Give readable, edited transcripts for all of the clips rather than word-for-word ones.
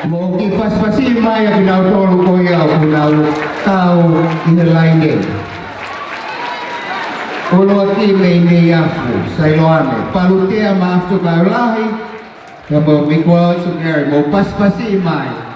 Mo kipaspasimay ang ginautoro ko yaw kunaw tao inalainin. Ulo at imay niyafu sa iloane. Palutia maafto kaulahi na mo mikwa sugari mo paspasimay.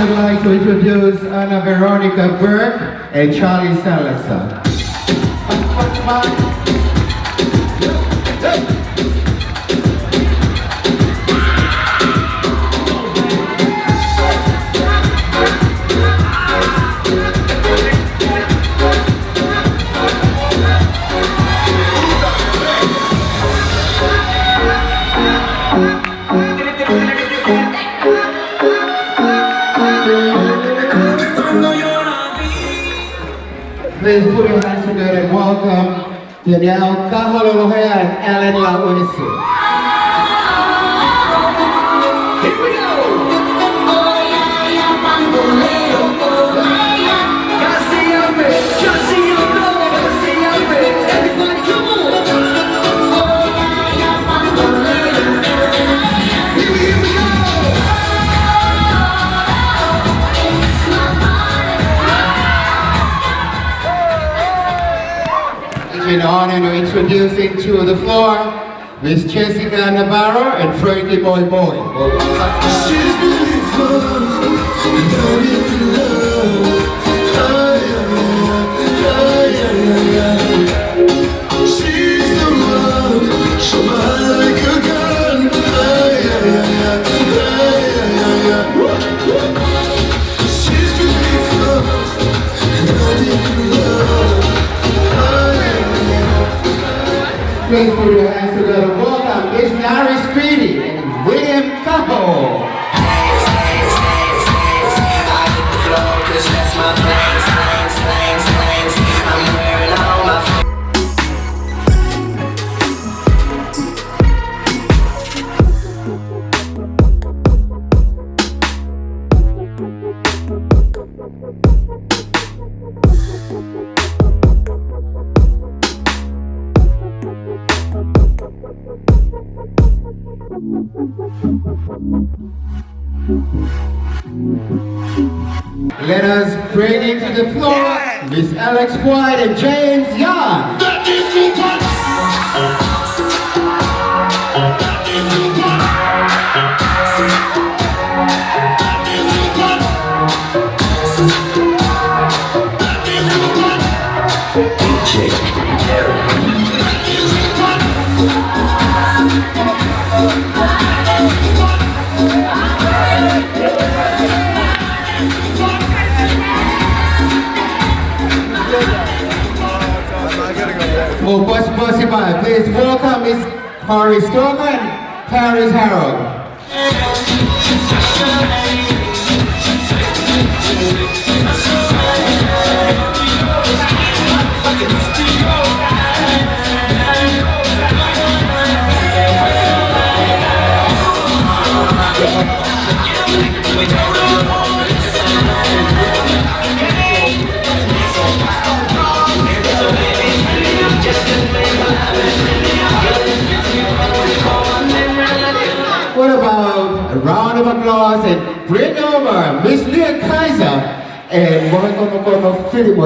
I'd like to introduce Anna Veronica Burke and Charlie Salazar. Please put your hands together and welcome the now Kahalolohea and Ellen La'uisi. Here we go! Oh yeah, yeah, bamboleo, oh yeah, casi hombre, casi hombre, everybody come on! Oh yeah, yeah, bamboleo, here we go! In honor to introducing to the floor Miss Jessica Navarro and Frankie Moimoi. She's beautiful, she's the one, she's like a gun. She's beautiful, please put your hands together. Welcome, Miss Larry Speedy and William Tuku'aho. Let us bring into the floor Miss Alex White and James Young. Oh, please welcome Miss Harry Stoneman, Paris Harold. What about a round of applause and bring over Miss Keiser and Mohamed Philip.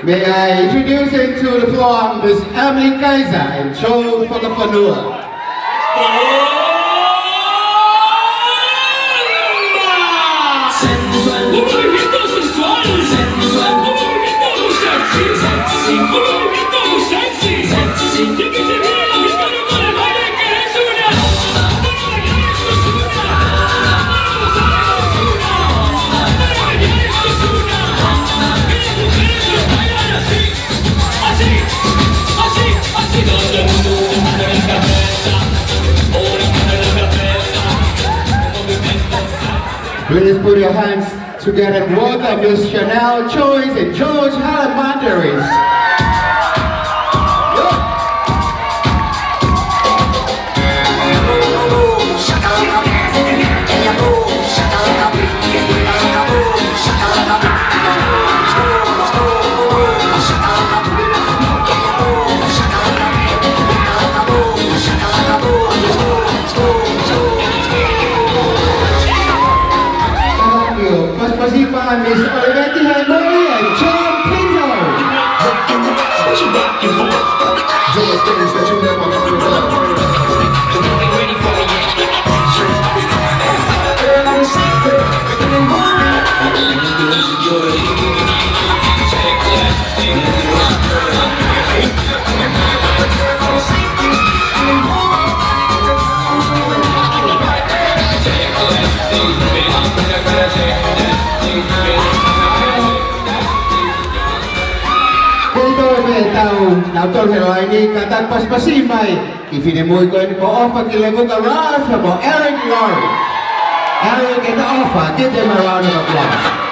May I introduce to the floor Miss Heimana Keiser and Joe Falafanua. Please put your hands together and welcome Miss Chanel Choice and George Halamandaris. Miss Heimana and John Pinto. Doing things that you never heard of. Ready for me yet? Girl, I'm secret. Tau helai ni kata pas pasimai. Ifinimui ko ni ko offer kilago ka round from Eric Laurie. Eric and the offer. Give them a round of applause.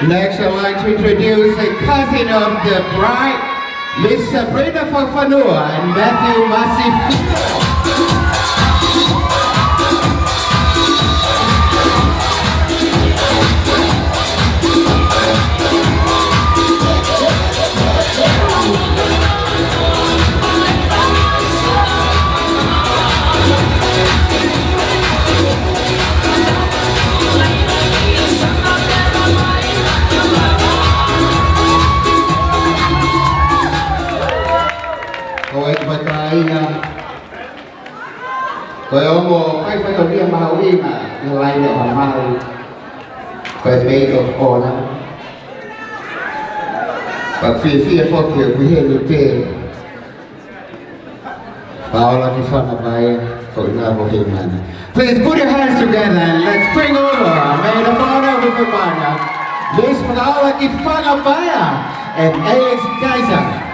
Next, I'd like to introduce a cousin of the bride, Miss Sabrina Fafanua and Matthew Masifu. Kaya mo, kahit pa hindi ang mahawima, yung line of mahal, but made of honor. But fear for you, we hear you pay. Paula, Heimana. Please put your hands together and let's bring over maid of honor with Heimana, Miss Heuifanga and Alex Keiser.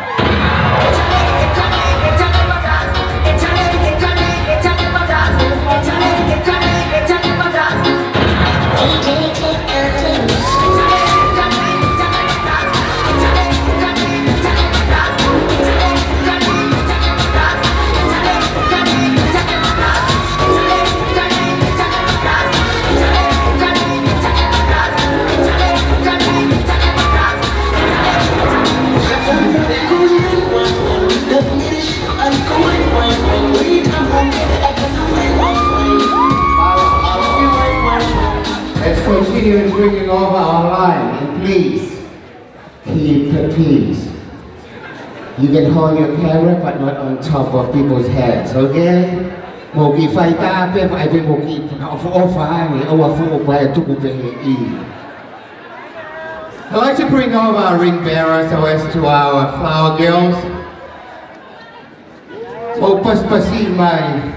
Continue bringing over our line, and please keep the peace. You can hold your camera, but not on top of people's heads, okay? Mogi faita pe pa ibe mogi ofa ni owafu pa Tuku'aho. I'd like to bring over our ring bearers as to our flower girls. Opas pasimay.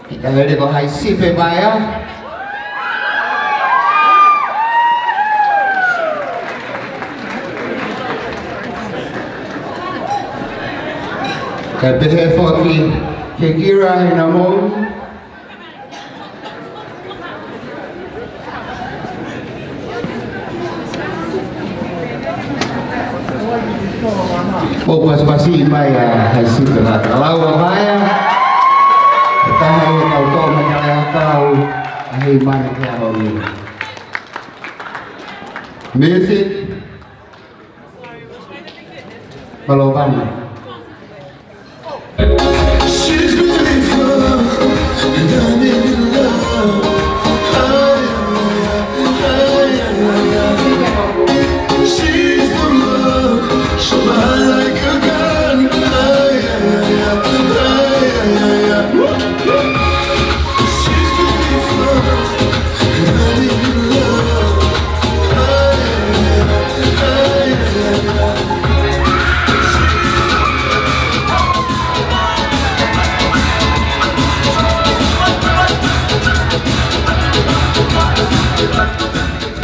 Kita ready ko hay sipe baya. Kabehe foki Kekira Hinamo. Opas pasimay hay sipe na kalawa baya. Tahay kau to menyaleh kau Heimana Keiser. Music. Paula. She's beautiful, and I'm in love. She's the one, so I like a gun.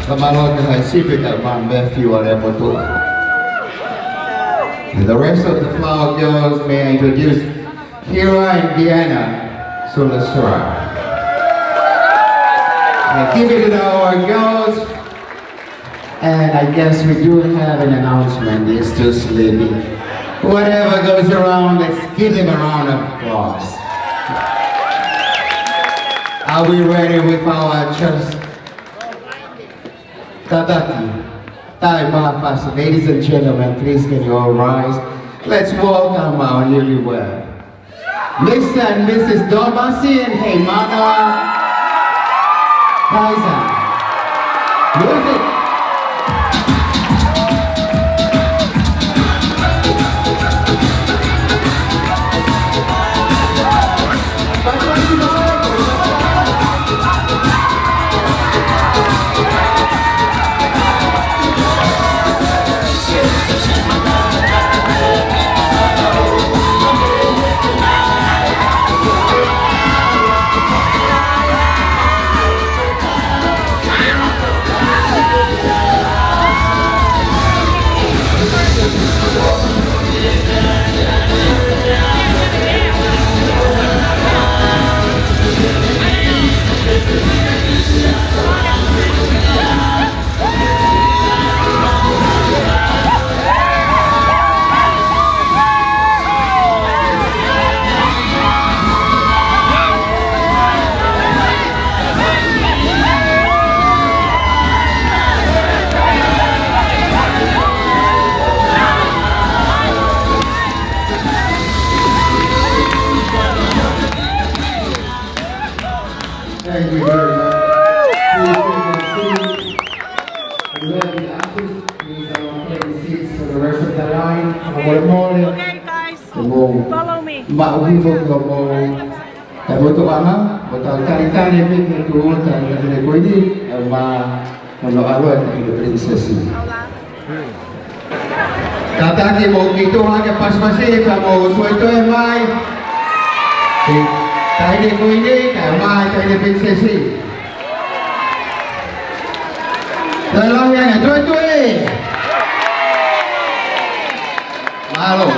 The rest of the flower girls, may I introduce Kira and Diana Sulasura. Give it to our girls. And I guess we do have an announcement. He's still sleeping. Whatever goes around, let's give him a round of applause. Are we ready with our just Tadaki? Ladies and gentlemen, please can you all rise? Let's welcome our newlywed, Mr. and Mrs. Domasi and Heimana Keiser. Music. Thank you very much. Please take your seats. The artists, please take the seats for the rest of the line. Okay, guys, follow me. Maumautaimi. Betul kali-kali pikir tu dan negeri ko ini menolak di prinsesi. Kata ki mo gitu hanya pas-pasi kamu suatu mai. Tadi ko ini mai tadi prinsesi. Tolong yang tu. Malo.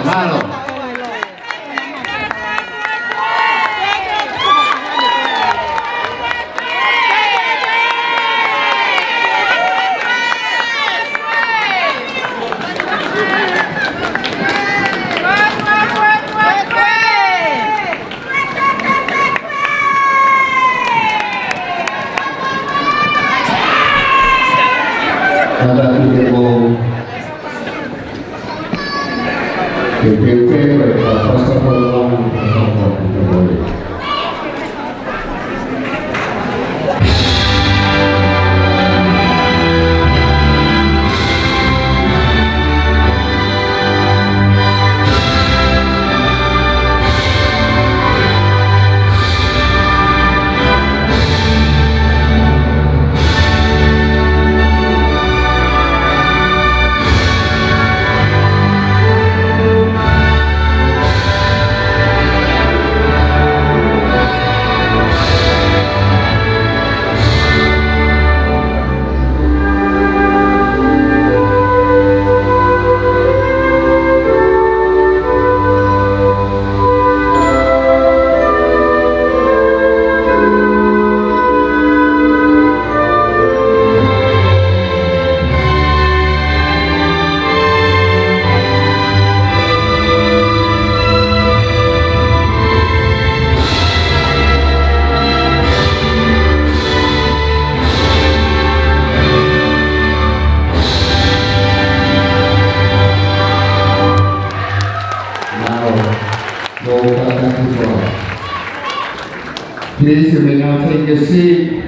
Please, you may now take your seat.